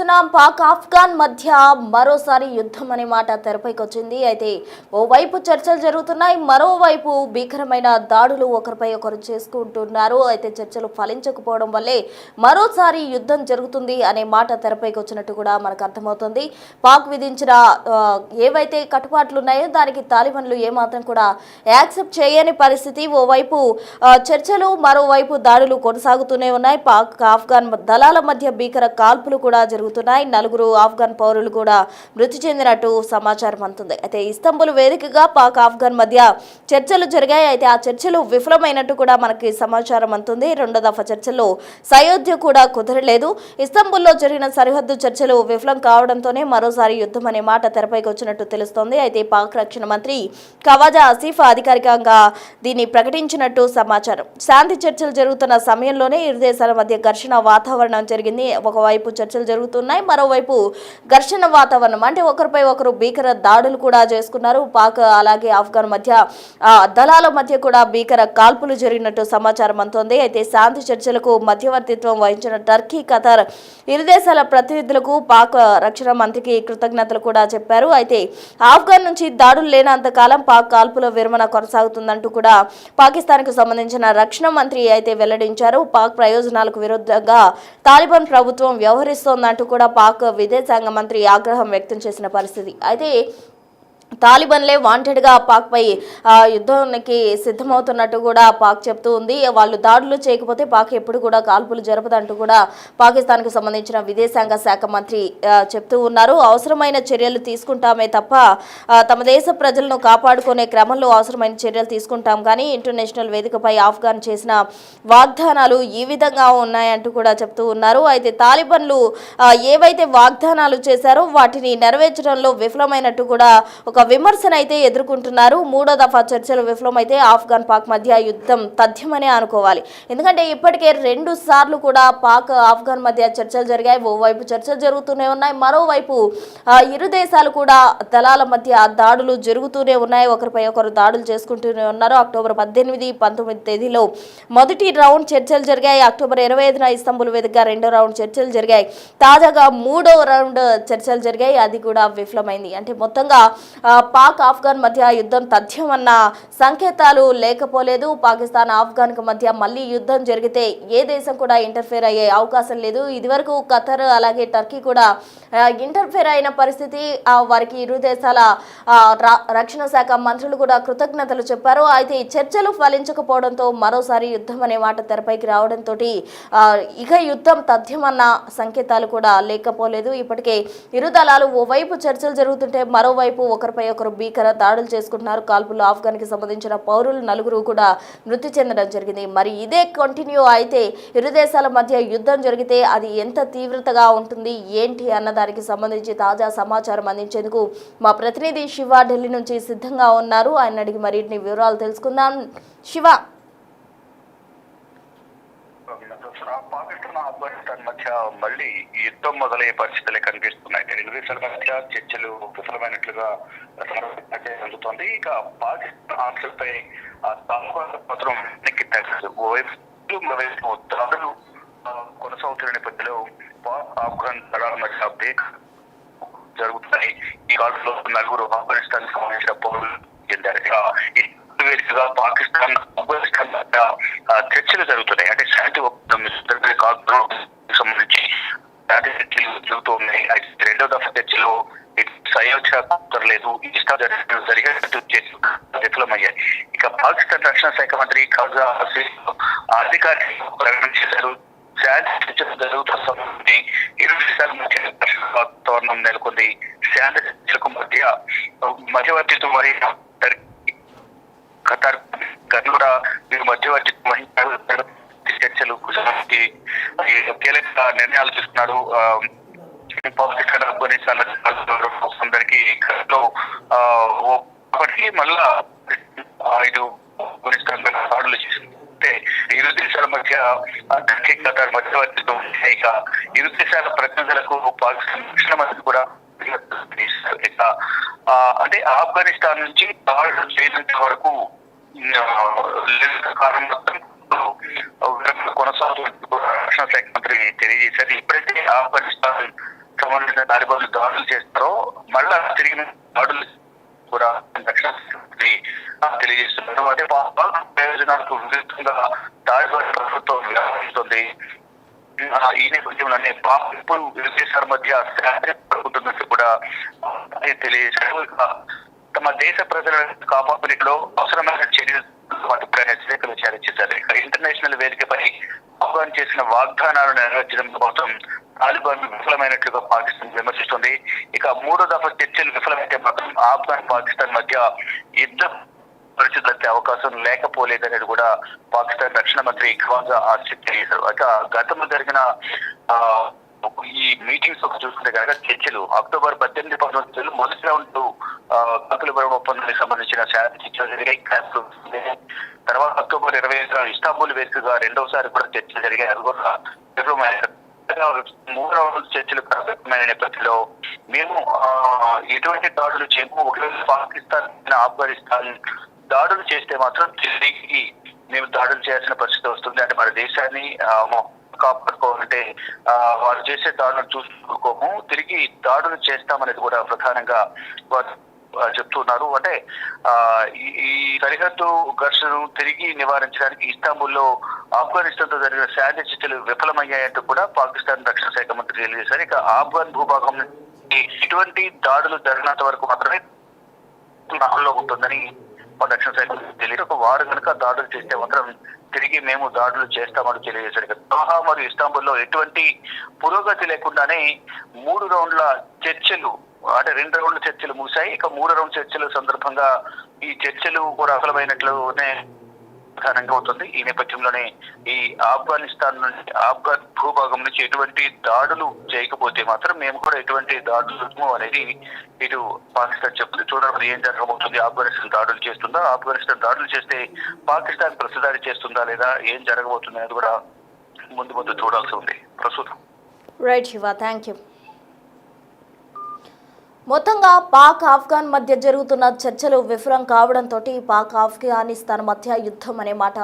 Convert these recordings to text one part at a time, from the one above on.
రోజున పాక్ ఆఫ్ఘాన్ మధ్య మరోసారి యుద్ధం అనే మాట తెరపైకి వచ్చింది. అయితే ఓవైపు చర్చలు జరుగుతున్నాయి, మరోవైపు భీకరమైన దాడులు ఒకరిపై ఒకరు చేసుకుంటున్నారు. అయితే చర్చలు ఫలించకపోవడం వల్లే మరోసారి యుద్ధం జరుగుతుంది అనే మాట తెరపైకి వచ్చినట్టు కూడా మనకు అర్థమవుతుంది. పాక్ విధించిన ఏవైతే కట్టుబాట్లు ఉన్నాయో దానికి తాలిబాన్లు ఏమాత్రం కూడా యాక్సెప్ట్ చేయని పరిస్థితి. ఓవైపు చర్చలు, మరోవైపు దాడులు కొనసాగుతూనే ఉన్నాయి. పాక్ ఆఫ్ఘాన్ దళాల మధ్య భీకర కాల్పులు కూడా జరుగుతున్నాయి. 4 ఆఫ్ఘాన్ పౌరులు కూడా మృతి చెందినట్టు సమాచారం అందుతుంది. అయితే ఇస్తాంబుల్ వేదికగా పాక్ ఆఫ్ఘాన్ మధ్య చర్చలు జరిగాయి. అయితే ఆ చర్చలు విఫలమైనట్టు కూడా మనకి సమాచారం అందుతుంది. రెండో దఫా చర్చల్లో సయోధ్య కూడా కుదరలేదు. ఇస్తాంబుల్లో జరిగిన సరిహద్దు చర్చలు విఫలం కావడంతోనే మరోసారి యుద్ధం అనే మాట తెరపైకి వచ్చినట్టు తెలుస్తోంది. అయితే పాక్ రక్షణ మంత్రి ఖవాజా ఆసిఫ్ అధికారికంగా దీన్ని ప్రకటించినట్టు సమాచారం. శాంతి చర్చలు జరుగుతున్న సమయంలోనే ఇరు దేశాల మధ్య ఘర్షణ వాతావరణం జరిగింది. ఒకవైపు చర్చలు జరుగుతున్నాయి, మరోవైపు ఘర్షణ వాతావరణం, అంటే ఒకరిపై ఒకరు భీకర దాడులు కూడా చేసుకున్నారు. పాక్ అలాగే ఆఫ్ఘాన్ మధ్య దళాల మధ్య కూడా భీకర కాల్పులు జరిగినట్టు సమాచారం అందుతోంది. అయితే శాంతి చర్చలకు మధ్యవర్తిత్వం వహించిన టర్కీ, ఖతార్ ఇరు దేశాల ప్రతినిధులకు పాక్ రక్షణ మంత్రికి కృతజ్ఞతలు కూడా చెప్పారు. అయితే ఆఫ్ఘాన్ నుంచి దాడులు లేనంతకాలం పాక్ కాల్పుల విరమణ కొనసాగుతుందంటూ కూడా పాకిస్తాన్కు సంబంధించిన రక్షణ మంత్రి అయితే వెల్లడించారు. పాక్ ప్రయోజనాలకు విరుద్ధంగా తాలిబాన్ ప్రభుత్వం వ్యవహరిస్తోందంటూ కూడా పాక్ విదేశాంగ మంత్రి ఆగ్రహం వ్యక్తం చేసిన పరిస్థితి. అయితే తాలిబాన్లే వాంటెడ్గా పాక్పై యుద్ధానికి సిద్ధమవుతున్నట్టు కూడా పాక్ చెప్తూ ఉంది. వాళ్ళు దాడులు చేయకపోతే పాక్ ఎప్పుడు కూడా కాల్పులు జరపదంటూ కూడా పాకిస్తాన్కు సంబంధించిన విదేశాంగ శాఖ మంత్రి చెప్తూ ఉన్నారు. అవసరమైన చర్యలు తీసుకుంటామే తప్ప తమ దేశ ప్రజలను కాపాడుకునే క్రమంలో అవసరమైన చర్యలు తీసుకుంటాం, కానీ ఇంటర్నేషనల్ వేదికపై ఆఫ్ఘాన్ చేసిన వాగ్దానాలు ఈ విధంగా ఉన్నాయంటూ కూడా చెప్తూ ఉన్నారు. అయితే తాలిబాన్లు ఏవైతే వాగ్దానాలు చేశారో వాటిని నెరవేర్చడంలో విఫలమైనట్టు కూడా ఒక విమర్శన అయితే ఎదుర్కొంటున్నారు. మూడో దఫా చర్చలు విఫలమైతే ఆఫ్ఘాన్ పాక్ మధ్య యుద్ధం తథ్యమనే అనుకోవాలి. ఎందుకంటే ఇప్పటికే 2 సార్లు కూడా పాక్ ఆఫ్ఘాన్ మధ్య చర్చలు జరిగాయి. ఓవైపు చర్చలు జరుగుతూనే ఉన్నాయి, మరోవైపు ఇరు దేశాలు కూడా దళాల మధ్య దాడులు జరుగుతూనే ఉన్నాయి. ఒకరిపై ఒకరు దాడులు చేసుకుంటూనే ఉన్నారు. అక్టోబర్ 18, 19 తేదీలో మొదటి రౌండ్ చర్చలు జరిగాయి. అక్టోబర్ 25న ఇస్తాంబుల్ వేదికగా రెండో రౌండ్ చర్చలు జరిగాయి. తాజాగా మూడో రౌండ్ చర్చలు జరిగాయి, అది కూడా విఫలమైంది. అంటే మొత్తంగా పాక్ ఆఫ్ఘాన్ మధ్య యుద్ధం తథ్యం అన్న సంకేతాలు లేకపోలేదు. పాకిస్తాన్ ఆఫ్ఘాన్కు మధ్య మళ్ళీ యుద్ధం జరిగితే ఏ దేశం కూడా ఇంటర్ఫేర్ అయ్యే అవకాశం లేదు. ఇదివరకు ఖతర్ అలాగే టర్కీ కూడా ఇంటర్ఫేర్ అయిన పరిస్థితి. వారికి ఇరు దేశాల రక్షణ శాఖ మంత్రులు కూడా కృతజ్ఞతలు చెప్పారు. అయితే ఈ చర్చలు ఫలించకపోవడంతో మరోసారి యుద్ధం అనే మాట తెరపైకి రావడంతో ఇక యుద్ధం తథ్యం అన్న సంకేతాలు కూడా లేకపోలేదు. ఇప్పటికే ఇరు దళాలు ఓవైపు చర్చలు జరుగుతుంటే మరోవైపు ఒకరిపై ఒకరు భీకర దాడులు చేసుకుంటున్నారు. కాల్పుల్లో ఆఫ్ఘాన్కి సంబంధించిన పౌరులు 4 కూడా మృతి చెందడం జరిగింది. మరి ఇదే కంటిన్యూ అయితే ఇరు దేశాల మధ్య యుద్ధం జరిగితే అది ఎంత తీవ్రతగా ఉంటుంది ఏంటి అన్న దానికి సంబంధించి తాజా సమాచారం అందించేందుకు మా ప్రతినిధి శివ ఢిల్లీ నుంచి సిద్ధంగా ఉన్నారు. ఆయన అడిగి మరిన్ని వివరాలు తెలుసుకుందాం. శివ, పాకిస్తాన్ ఆఫ్ఘనిస్తాన్ మధ్య మళ్ళీ యుద్ధం మొదలయ్యే పరిస్థితులే కనిపిస్తున్నాయి. 2 దేశాల మధ్య చర్చలు విఫలమైనట్లుగా అందుతోంది. ఇక పాకిస్తాన్ ఆంక్షలపై పత్రం వెనక్కి తగ్గదు. దాడులు కొనసాగుతున్న నేపథ్యంలో పాక్ ఆఫ్ఘాన్ దళాల మధ్య బేక్ జరుగుతున్నాయి. ఈ కాలంలో 4 ఆఫ్ఘనిస్తాన్ సంబంధించిన పౌరులు చెందారు. వేదికగా పాకిస్తాన్ ఆఫ్ఘనిస్తాన్ మధ్య చర్చలు జరుగుతున్నాయి. అంటే శాంతి ఒప్పందం సంబంధించి శాంతి చర్చలు జరుగుతూ ఉన్నాయి. రెండో దఫా చర్చలో సయోధ్య కుదరలేదు. సరిహద్దు విఫలమయ్యాయి. ఇక పాకిస్తాన్ రక్షణ శాఖ మంత్రి ఖవాజా ఆసిఫ్ అధికారికంగా ప్రకటన చేశారు. శాంతి చర్చలు జరుగుతున్న సమయంలో ఇరు దేశాల మధ్య వాతావరణం నెలకొంది. శాంతి చర్చలకు మధ్యవర్తిత్వం వహించిన ఖతార్ కూడా వీరు మధ్యవర్తిత్వం వహించారు. చర్చలు కీలక నిర్ణయాలు తీసుకున్నారు. పాకిస్తాన్ ఆఫ్ఘనిస్తాన్ అందరికీ ఒకటి మళ్ళా 5 ఆఫ్ఘనిస్తాన్ దాడులు చేసింది. ఇరు దేశాల మధ్య టర్కీ, ఖతార్ మధ్యవర్తిత్వం. ఇక ఇరు దేశాల ప్రతినిధులకు పాకిస్తాన్ రక్షణ మంత్రి కూడా ఇక అంటే ఆఫ్ఘనిస్తాన్ నుంచి దాడులు చేయనంత వరకు కాలం మొత్తం కొనసాగుతున్నట్టు రక్షణ శాఖ మంత్రి తెలియజేశారు. ఇప్పుడైతే ఆఫ్ఘనిస్తాన్ సంబంధించిన తాలిబాన్లు దాడులు చేస్తారో మళ్ళా తిరిగి దాడులు కూడా తెలియజేస్తున్నారు. అదే ప్రయోజనాలకు విరుద్ధంగా తాలిబాన్ ప్రభుత్వం వ్యవహరిస్తుంది. ఈ నేపథ్యంలోనే పాక్ ఇప్పుడు ఇరు దేశాల మధ్య జరుగుతున్నట్టు కూడా తెలియజేశారు. తమ దేశ ప్రజలను కాపాడుకునేలో అవసరమైన చర్యలు హెచ్చరికలు జారీ చేశారు. ఇంటర్నేషనల్ వేదికపై ఆహ్వానం చేసిన వాగ్దానాలను నెరవేర్చడం కోసం తాలిబాన్ విఫలమైనట్లుగా పాకిస్తాన్ విమర్శిస్తుంది. ఇక మూడో దఫా చర్చలు విఫలమైతే మాత్రం ఆఫ్ఘన్ పాకిస్తాన్ మధ్య యుద్ధ పరిస్థితులు వచ్చే అవకాశం లేకపోలేదనేది కూడా పాకిస్తాన్ రక్షణ మంత్రి ఖవాజా ఆసిఫ్ తెలియజేశారు. ఇక గతంలో జరిగిన ఈ మీటింగ్స్ ఒక చూసుకుంటే కనుక చర్చలు అక్టోబర్ 18-19 మొదటి రౌండ్ కాకుల బరం ఒప్పందానికి సంబంధించిన శాంతి చర్చలు జరిగాయి. తర్వాత అక్టోబర్ 25 ఇస్తాంబుల్ వేదికగా రెండవసారి కూడా చర్చలు జరిగాయి. అది కూడా మూడు రౌండ్ చర్చలు ప్రారంభమైన నేపథ్యంలో మేము ఎటువంటి దాడులు చేయము. ఒకవేళ పాకిస్తాన్ ఆఫ్ఘనిస్తాన్ దాడులు చేస్తే మాత్రం తిరిగి మేము దాడులు చేయాల్సిన పరిస్థితి వస్తుంది. అంటే మన దేశాన్ని కాపాడుకోవాలంటే వారు చేసే దాడులు చూసుకోము, తిరిగి దాడులు చేస్తామనేది కూడా ప్రధానంగా వారు చెప్తున్నారు. అంటే ఈ సరిహద్దు ఘర్షణను తిరిగి నివారించడానికి ఇస్తాంబుల్లో ఆఫ్ఘనిస్తాన్ తో జరిగిన శాంతి చర్చలు విఫలమయ్యాయంటూ కూడా పాకిస్తాన్ రక్షణ శాఖ మంత్రి తెలియజేశారు. ఇక ఆఫ్ఘన్ భూభాగం ఇటువంటి దాడులు జరిగినంత వరకు మాత్రమే అమల్లో ఉంటుందని రక్షణ శాఖ తెలియదు. వారు కనుక దాడులు చేస్తే మాత్రం తిరిగి మేము దాడులు చేస్తామని తెలియజేశారు. దోహా మరియు ఇస్తాంబుల్లో ఎటువంటి పురోగతి లేకుండానే 3 రౌండ్ల చర్చలు అంటే 2 రౌండ్ల చర్చలు ముగిశాయి. ఇక 3 రౌండ్ చర్చల సందర్భంగా ఈ చర్చలు కూడా విఫలమైనట్లునే ప్రధానంగా అవుతుంది. ఈ నేపథ్యంలోనే ఈ ఆఫ్ఘనిస్తాన్ నుంచి ఆఫ్ఘన్ భూభాగం నుంచి ఎటువంటి దాడులు చేయకపోతే మాత్రం మేము కూడా ఎటువంటి దాడులు అనేది ఇటు పాకిస్తాన్ చెప్తుంది. చూడాలి ఏం జరగబోతుంది. ఆఫ్ఘనిస్తాన్ దాడులు చేస్తుందా, ఆఫ్ఘనిస్తాన్ దాడులు చేస్తే పాకిస్తాన్ ప్రతిదాడి చేస్తుందా లేదా ఏం జరగబోతుంది అనేది కూడా ముందు చూడాల్సి ఉంది ప్రస్తుతం. Right Shiva, thank you. మొత్తంగా పాక్ ఆఫ్ఘన్ మధ్య జరుగుతున్న చర్చలు విఫలం కావడంతో పాక్ ఆఫ్ఘనిస్తాన్ మధ్య యుద్ధం అనే మాట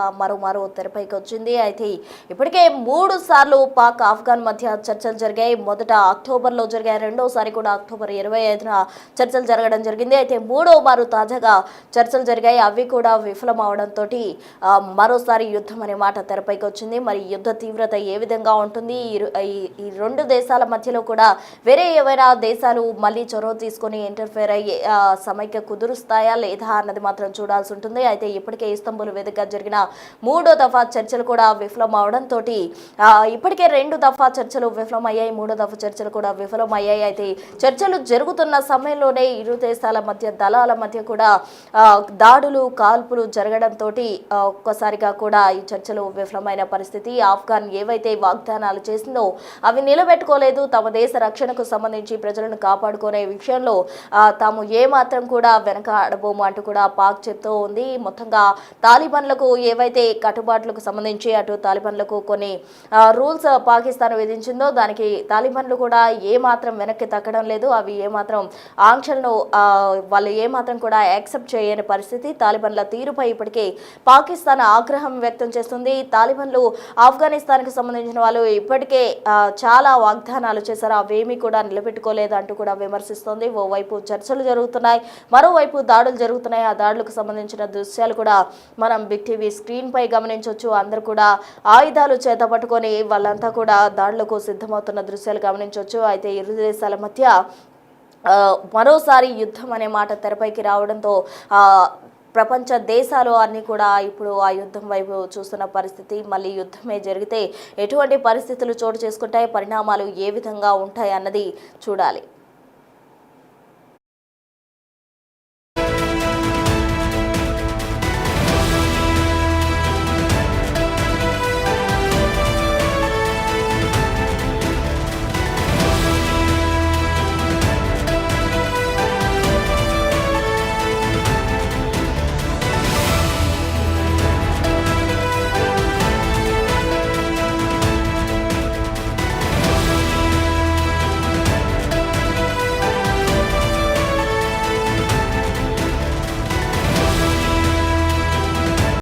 మరో తెరపైకి వచ్చింది. అయితే ఇప్పటికే 3 సార్లు పాక్ ఆఫ్ఘన్ మధ్య చర్చలు జరిగాయి. మొదట అక్టోబర్లో జరిగాయి, రెండోసారి కూడా అక్టోబర్ 25న చర్చలు జరగడం జరిగింది. అయితే మూడో మారు తాజాగా చర్చలు జరిగాయి, అవి కూడా విఫలం అవడంతో మరోసారి యుద్ధం అనే మాట తెరపైకి వచ్చింది. మరి యుద్ధ తీవ్రత ఏ విధంగా ఉంటుంది, ఈ 2 దేశాల మధ్యలో కూడా వేరే ఏవైనా దేశాలు మళ్ళీ చొరవ తీసుకొని ఇంటర్ఫేర్ అయ్యి సమైక్య కుదురుస్తాయా లేదా అన్నది మాత్రం చూడాల్సి ఉంటుంది. అయితే ఇప్పటికే ఇస్తాంబుల్ వేదికగా జరిగిన 3వ దఫా చర్చలు కూడా విఫలం అవడంతో ఇప్పటికే 2 దఫా చర్చలు విఫలమయ్యాయి, 3వ దఫా చర్చలు కూడా విఫలమయ్యాయి. అయితే చర్చలు జరుగుతున్న సమయంలోనే ఇరు దేశాల మధ్య దళాల మధ్య కూడా దాడులు కాల్పులు జరగడంతో ఒక్కసారిగా కూడా ఈ చర్చలు విఫలమైన పరిస్థితి. ఆఫ్ఘన్ ఏవైతే వాగ్దానాలు చేసిందో అవి నిలబెట్టుకోలేదు. తమ దేశ రక్షణకు సంబంధించి ప్రజలను కాపాడుకునే విషయంలో తాము ఏమాత్రం కూడా వెనక అడబోము అంటూ కూడా పాక్ చెప్తూ ఉంది. మొత్తంగా తాలిబాన్లకు ఏవైతే కట్టుబాట్లకు సంబంధించి అటు తాలిబాన్లకు కొన్ని రూల్స్ పాకిస్తాన్ విధించిందో దానికి తాలిబాన్లు కూడా ఏమాత్రం వెనక్కి తగ్గడం లేదు. అవి ఏమాత్రం ఆంక్షలను వాళ్ళు ఏమాత్రం కూడా యాక్సెప్ట్ చేయని పరిస్థితి. తాలిబాన్ల తీరుపై ఇప్పటికే పాకిస్తాన్ ఆగ్రహం వ్యక్తం చేస్తుంది. తాలిబాన్లు ఆఫ్ఘనిస్తాన్కి సంబంధించిన వాళ్ళు ఇప్పటికే చాలా వాగ్దానాలు చేశారు, అవేమీ కూడా నిలబెట్టుకోలేదు అంటూ కూడా విమర్శిస్తుంది. ఓవైపు చర్చలు జరుగుతున్నాయి, మరోవైపు దాడులు జరుగుతున్నాయి. ఆ దాడులకు సంబంధించిన దృశ్యాలు కూడా మనం బిగ్ టీవీ స్క్రీన్ పై గమనించవచ్చు. అందరూ కూడా ఆయుధాలు చేత పట్టుకొని వాళ్ళంతా కూడా దాడులకు సిద్ధమవుతున్న దృశ్యాలు గమనించవచ్చు. అయితే ఇరు దేశాల మధ్య మరోసారి యుద్ధం అనే మాట తెరపైకి రావడంతో ప్రపంచ దేశాలు అన్నీ కూడా ఇప్పుడు ఆ యుద్ధం వైపు చూస్తున్న పరిస్థితి. మళ్ళీ యుద్ధమే జరిగితే ఎటువంటి పరిస్థితులు చోటు చేసుకుంటాయి, పరిణామాలు ఏ విధంగా ఉంటాయి అన్నది చూడాలి.